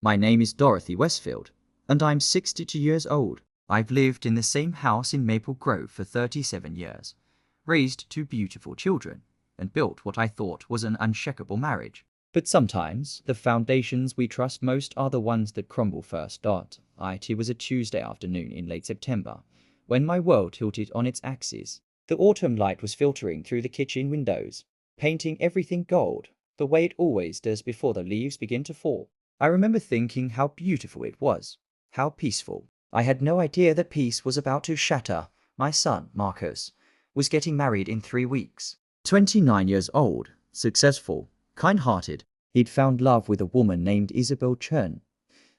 My name is Dorothy Westfield, and I'm 62 years old. I've lived in the same house in Maple Grove for 37 years, raised two beautiful children, and built what I thought was an unshakable marriage. But sometimes, the foundations we trust most are the ones that crumble first. It was a Tuesday afternoon in late September, when my world tilted on its axis. The autumn light was filtering through the kitchen windows, painting everything gold, the way it always does before the leaves begin to fall. I remember thinking how beautiful it was, how peaceful. I had no idea that peace was about to shatter. My son, Marcus, was getting married in 3 weeks. 29 years old, successful, kind-hearted. He'd found love with a woman named Isabel Churn,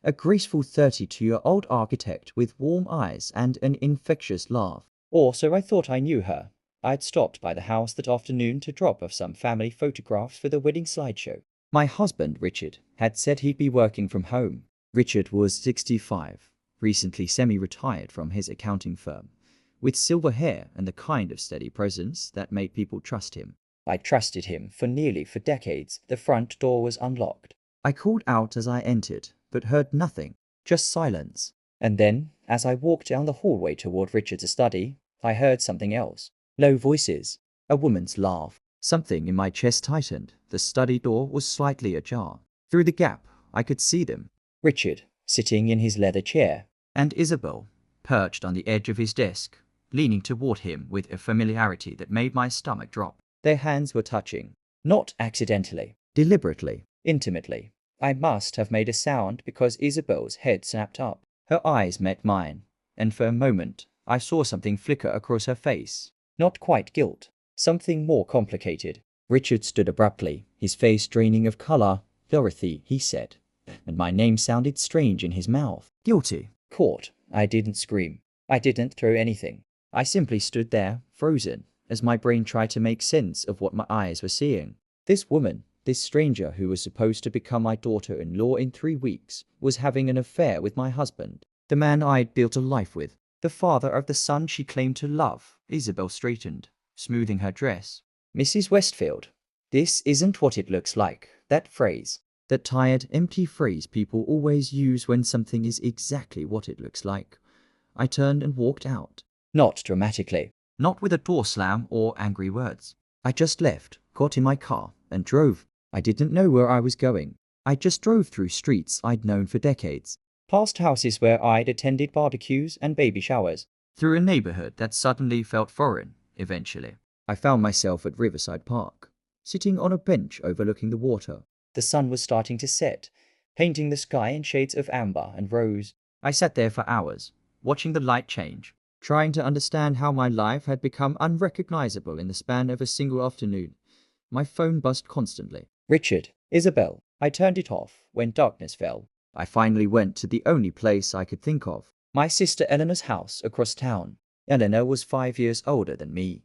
a graceful 32-year-old architect with warm eyes and an infectious laugh. Or so I thought. I knew her. I'd stopped by the house that afternoon to drop off some family photographs for the wedding slideshow. My husband, Richard, had said he'd be working from home. Richard was 65, recently semi-retired from his accounting firm, with silver hair and the kind of steady presence that made people trust him. I trusted him for decades. The front door was unlocked. I called out as I entered, but heard nothing, just silence. And then, as I walked down the hallway toward Richard's study, I heard something else. Low voices, a woman's laugh. Something in my chest tightened. The study door was slightly ajar. Through the gap, I could see them. Richard, sitting in his leather chair, and Isabel, perched on the edge of his desk, leaning toward him with a familiarity that made my stomach drop. Their hands were touching, not accidentally, deliberately, intimately. I must have made a sound because Isabel's head snapped up. Her eyes met mine, and for a moment, I saw something flicker across her face. Not quite guilt. Something more complicated. Richard stood abruptly, his face draining of color. "Dorothy," he said, and my name sounded strange in his mouth. Guilty. Caught. I didn't scream. I didn't throw anything. I simply stood there, frozen, as my brain tried to make sense of what my eyes were seeing. This woman, this stranger who was supposed to become my daughter-in-law in 3 weeks, was having an affair with my husband, the man I'd built a life with, the father of the son she claimed to love. Isabel straightened, smoothing her dress. "Mrs. Westfield, this isn't what it looks like." That phrase, that tired, empty phrase people always use when something is exactly what it looks like. I turned and walked out. Not dramatically, not with a door slam or angry words. I just left, got in my car, and drove. I didn't know where I was going. I just drove through streets I'd known for decades, past houses where I'd attended barbecues and baby showers, through a neighborhood that suddenly felt foreign. Eventually, I found myself at Riverside Park, sitting on a bench overlooking the water. The sun was starting to set, painting the sky in shades of amber and rose. I sat there for hours, watching the light change, trying to understand how my life had become unrecognizable in the span of a single afternoon. My phone buzzed constantly. Richard, Isabel. I turned it off when darkness fell. I finally went to the only place I could think of, my sister Eleanor's house across town. Eleanor was 5 years older than me,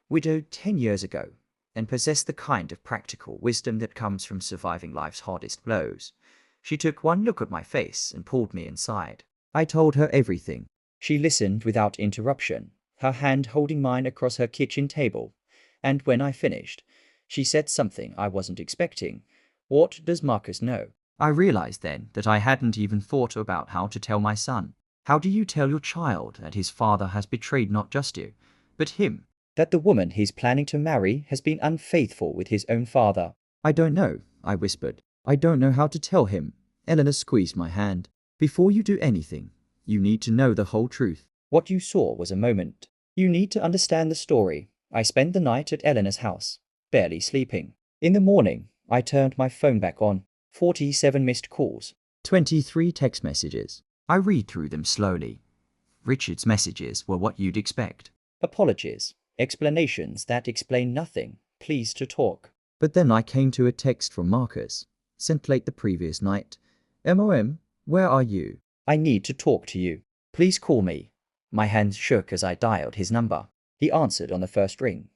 widowed 10 years ago, and possessed the kind of practical wisdom that comes from surviving life's hardest blows. She took one look at my face and pulled me inside. I told her everything. She listened without interruption, her hand holding mine across her kitchen table, and when I finished, she said something I wasn't expecting. "What does Marcus know?" I realized then that I hadn't even thought about how to tell my son. How do you tell your child that his father has betrayed not just you, but him? That the woman he's planning to marry has been unfaithful with his own father? "I don't know," I whispered. "I don't know how to tell him." Eleanor squeezed my hand. "Before you do anything, you need to know the whole truth. What you saw was a moment. You need to understand the story." I spent the night at Eleanor's house, barely sleeping. In the morning, I turned my phone back on. 47 missed calls, 23 text messages. I read through them slowly. Richard's messages were what you'd expect. Apologies, explanations that explain nothing, pleas to talk. But then I came to a text from Marcus, sent late the previous night. "MOM, where are you? I need to talk to you. Please call me." My hands shook as I dialed his number. He answered on the first ring.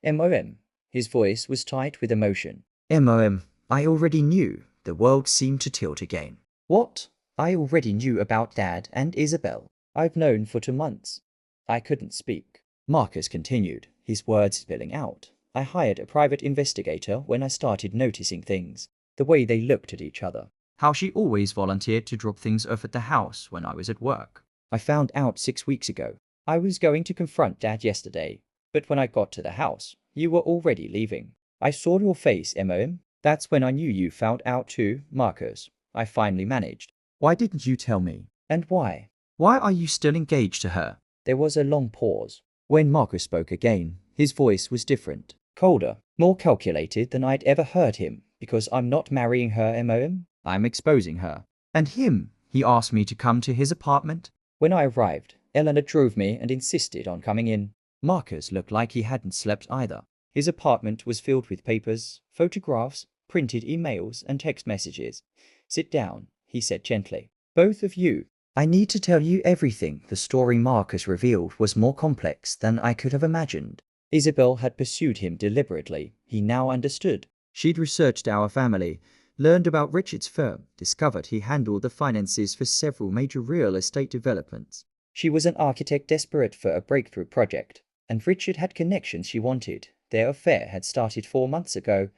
"MOM." His voice was tight with emotion. "MOM, I already knew." The world seemed to tilt again. "What?" "I already knew about Dad and Isabel. I've known for 2 months." I couldn't speak. Marcus continued, his words spilling out. "I hired a private investigator when I started noticing things. The way they looked at each other. How she always volunteered to drop things off at the house when I was at work. I found out 6 weeks ago. I was going to confront Dad yesterday, but when I got to the house, you were already leaving. I saw your face, Mom. That's when I knew you found out too, Marcus. I finally managed. Why didn't you tell me? And why? Why are you still engaged to her? There was a long pause. When Marcus spoke again, his voice was different, colder, more calculated than I'd ever heard him, because I'm not marrying her, Mom. I'm exposing her. And him. He asked me to come to his apartment. When I arrived, Eleanor drove me and insisted on coming in. Marcus looked like he hadn't slept either. His apartment was filled with papers, photographs, printed emails, and text messages. Sit down, he said gently. Both of you. I need to tell you everything. The story Marcus revealed was more complex than I could have imagined. Isabel had pursued him deliberately. He now understood. She'd researched our family, learned about Richard's firm, discovered he handled the finances for several major real estate developments. She was an architect desperate for a breakthrough project, and Richard had connections she wanted. Their affair had started 4 months ago,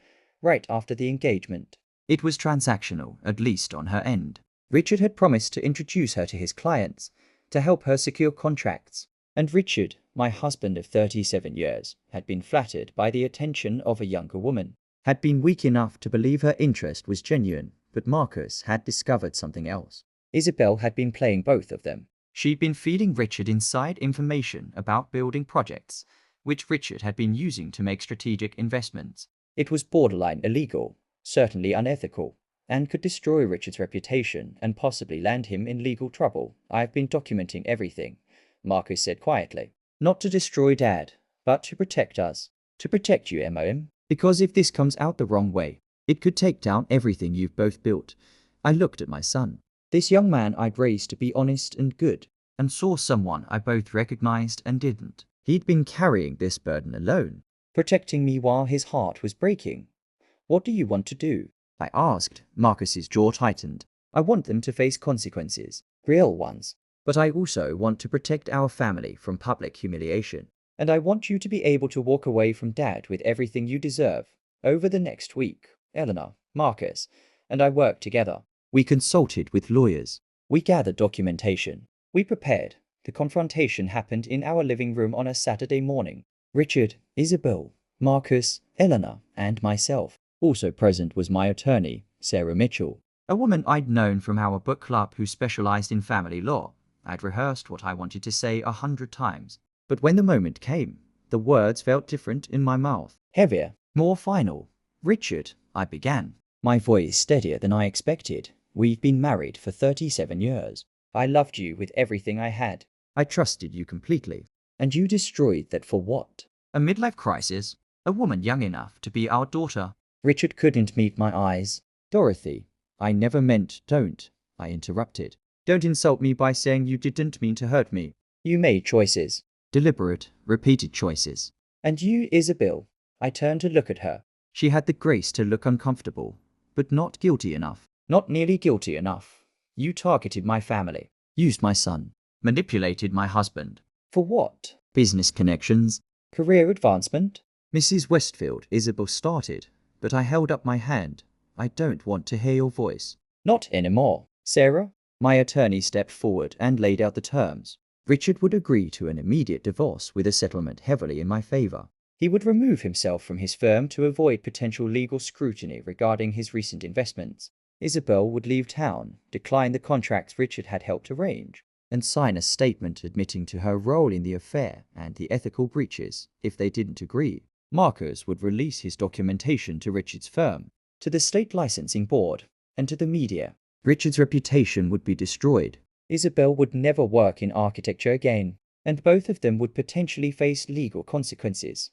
right after the engagement. It was transactional, at least on her end. Richard had promised to introduce her to his clients, to help her secure contracts. And Richard, my husband of 37 years, had been flattered by the attention of a younger woman, had been weak enough to believe her interest was genuine, but Marcus had discovered something else. Isabel had been playing both of them. She'd been feeding Richard inside information about building projects, which Richard had been using to make strategic investments. It was borderline illegal, certainly unethical, and could destroy Richard's reputation and possibly land him in legal trouble. I've been documenting everything, Marcus said quietly. Not to destroy Dad, but to protect us. To protect you, Mom. Because if this comes out the wrong way, it could take down everything you've both built. I looked at my son. This young man I'd raised to be honest and good, and saw someone I both recognized and didn't. He'd been carrying this burden alone, protecting me while his heart was breaking. What do you want to do? I asked. Marcus's jaw tightened. I want them to face consequences, real ones. But I also want to protect our family from public humiliation. And I want you to be able to walk away from Dad with everything you deserve. Over the next week, Eleanor, Marcus, and I worked together. We consulted with lawyers. We gathered documentation. We prepared. The confrontation happened in our living room on a Saturday morning. Richard, Isabel, Marcus, Eleanor, and myself. Also present was my attorney, Sarah Mitchell, a woman I'd known from our book club who specialized in family law. I'd rehearsed what I wanted to say 100 times. But when the moment came, the words felt different in my mouth. Heavier, more final. Richard, I began, my voice steadier than I expected. We've been married for 37 years. I loved you with everything I had. I trusted you completely. And you destroyed that for what? A midlife crisis? A woman young enough to be our daughter? Richard couldn't meet my eyes. Dorothy, I never meant don't, I interrupted. Don't insult me by saying you didn't mean to hurt me. You made choices. Deliberate, repeated choices. And you, Isabel. I turned to look at her. She had the grace to look uncomfortable, but not guilty enough. Not nearly guilty enough. You targeted my family, used my son, manipulated my husband. For what? Business connections, career advancement. Mrs. Westfield, Isabel started, but I held up my hand. I don't want to hear your voice. Not anymore. Sarah? My attorney stepped forward and laid out the terms. Richard would agree to an immediate divorce with a settlement heavily in my favor. He would remove himself from his firm to avoid potential legal scrutiny regarding his recent investments. Isabel would leave town, decline the contracts Richard had helped arrange, and sign a statement admitting to her role in the affair and the ethical breaches if they didn't agree. Marcus would release his documentation to Richard's firm, to the state licensing board, and to the media. Richard's reputation would be destroyed. Isabel would never work in architecture again, and both of them would potentially face legal consequences.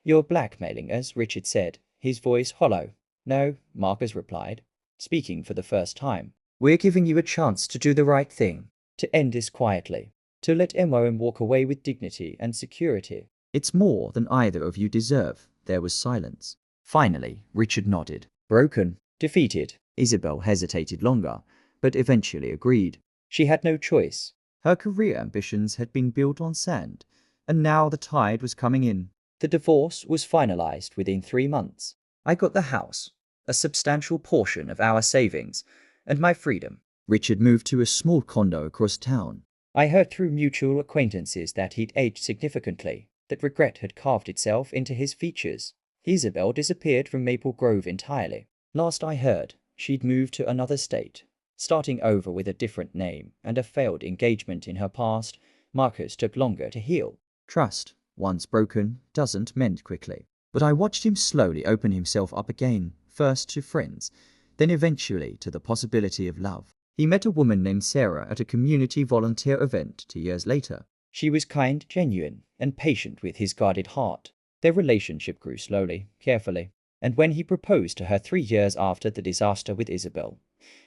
You're blackmailing us, Richard said, his voice hollow. No, Marcus replied, speaking for the first time. We're giving you a chance to do the right thing, to end this quietly, to let Mom walk away with dignity and security. It's more than either of you deserve. There was silence. Finally, Richard nodded. Broken, defeated. Isabel hesitated longer, but eventually agreed. She had no choice. Her career ambitions had been built on sand, and now the tide was coming in. The divorce was finalized within 3 months. I got the house, a substantial portion of our savings, and my freedom. Richard moved to a small condo across town. I heard through mutual acquaintances that he'd aged significantly, that regret had carved itself into his features. Isabel disappeared from Maple Grove entirely. Last I heard, she'd moved to another state, starting over with a different name, and a failed engagement in her past. Marcus took longer to heal. Trust, once broken, doesn't mend quickly. But I watched him slowly open himself up again, first to friends, then eventually to the possibility of love. He met a woman named Sarah at a community volunteer event 2 years later. She was kind, genuine, and patient with his guarded heart. Their relationship grew slowly, carefully, and when he proposed to her 3 years after the disaster with Isabel,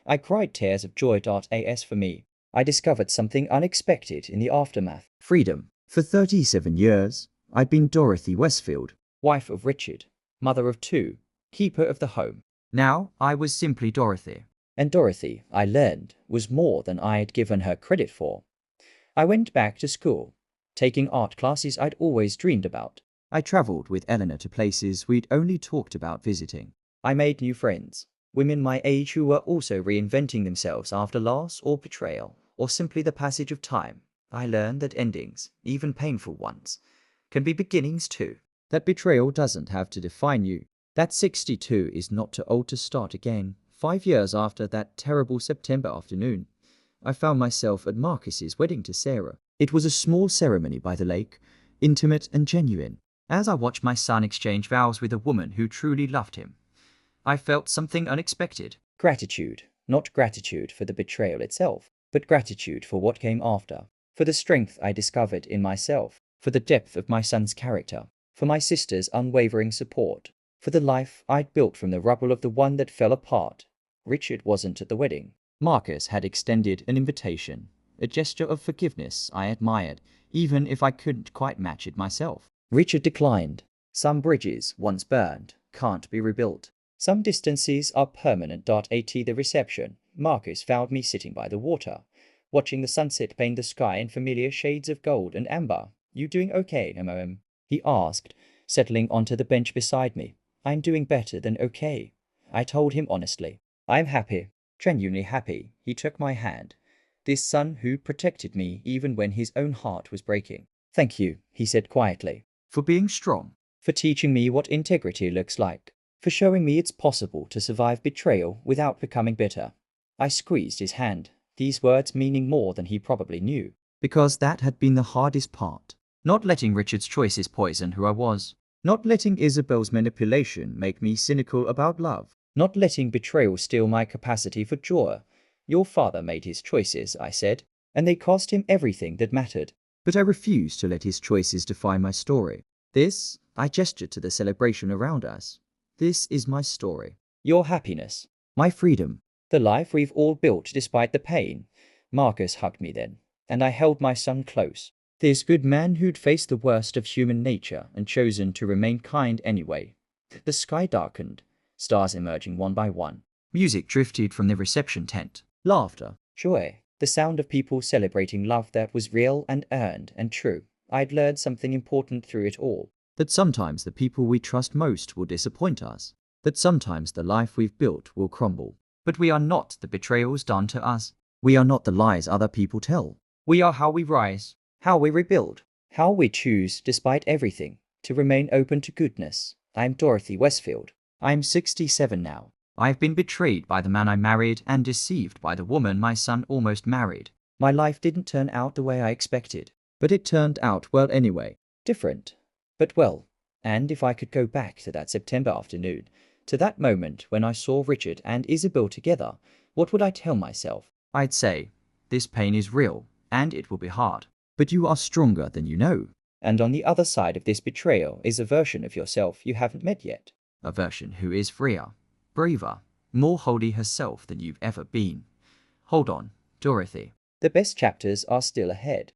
I cried tears of joy. As for me, I discovered something unexpected in the aftermath. Freedom. For 37 years, I'd been Dorothy Westfield, wife of Richard, mother of 2, keeper of the home. Now I was simply Dorothy. And Dorothy, I learned, was more than I had given her credit for. I went back to school, taking art classes I'd always dreamed about. I traveled with Eleanor to places we'd only talked about visiting. I made new friends, women my age who were also reinventing themselves after loss or betrayal, or simply the passage of time. I learned that endings, even painful ones, can be beginnings too. That betrayal doesn't have to define you. That 62 is not too old to start again. 5 years after that terrible September afternoon, I found myself at Marcus's wedding to Sarah. It was a small ceremony by the lake, intimate and genuine. As I watched my son exchange vows with a woman who truly loved him, I felt something unexpected. Gratitude. Not gratitude for the betrayal itself, but gratitude for what came after. For the strength I discovered in myself, for the depth of my son's character, for my sister's unwavering support, for the life I'd built from the rubble of the one that fell apart. Richard wasn't at the wedding. Marcus had extended an invitation, a gesture of forgiveness I admired, even if I couldn't quite match it myself. Richard declined. Some bridges, once burned, can't be rebuilt. Some distances are permanent. At the reception, Marcus found me sitting by the water, watching the sunset paint the sky in familiar shades of gold and amber. You doing okay, MOM? He asked, settling onto the bench beside me. I'm doing better than okay, I told him honestly. I'm happy, genuinely happy. He took my hand. This son who protected me even when his own heart was breaking. Thank you, he said quietly. For being strong. For teaching me what integrity looks like. For showing me it's possible to survive betrayal without becoming bitter. I squeezed his hand, these words meaning more than he probably knew. Because that had been the hardest part. Not letting Richard's choices poison who I was. Not letting Isabel's manipulation make me cynical about love. Not letting betrayal steal my capacity for joy. Your father made his choices, I said, and they cost him everything that mattered. But I refused to let his choices define my story. This, I gestured to the celebration around us. This is my story. Your happiness. My freedom. The life we've all built despite the pain. Marcus hugged me then, and I held my son close. This good man who'd faced the worst of human nature and chosen to remain kind anyway. The sky darkened, stars emerging one by one. Music drifted from the reception tent. Laughter, joy, the sound of people celebrating love that was real and earned and true. I'd learned something important through it all. That sometimes the people we trust most will disappoint us. That sometimes the life we've built will crumble. But we are not the betrayals done to us. We are not the lies other people tell. We are how we rise, how we rebuild, how we choose, despite everything, to remain open to goodness. I'm Dorothy Westfield. I'm 67 now. I've been betrayed by the man I married and deceived by the woman my son almost married. My life didn't turn out the way I expected, but it turned out well anyway. Different, but well. And if I could go back to that September afternoon, to that moment when I saw Richard and Isabel together, what would I tell myself? I'd say, this pain is real, and it will be hard. But you are stronger than you know. And on the other side of this betrayal is a version of yourself you haven't met yet. A version who is freer, braver, more wholly herself than you've ever been. Hold on, Dorothy. The best chapters are still ahead.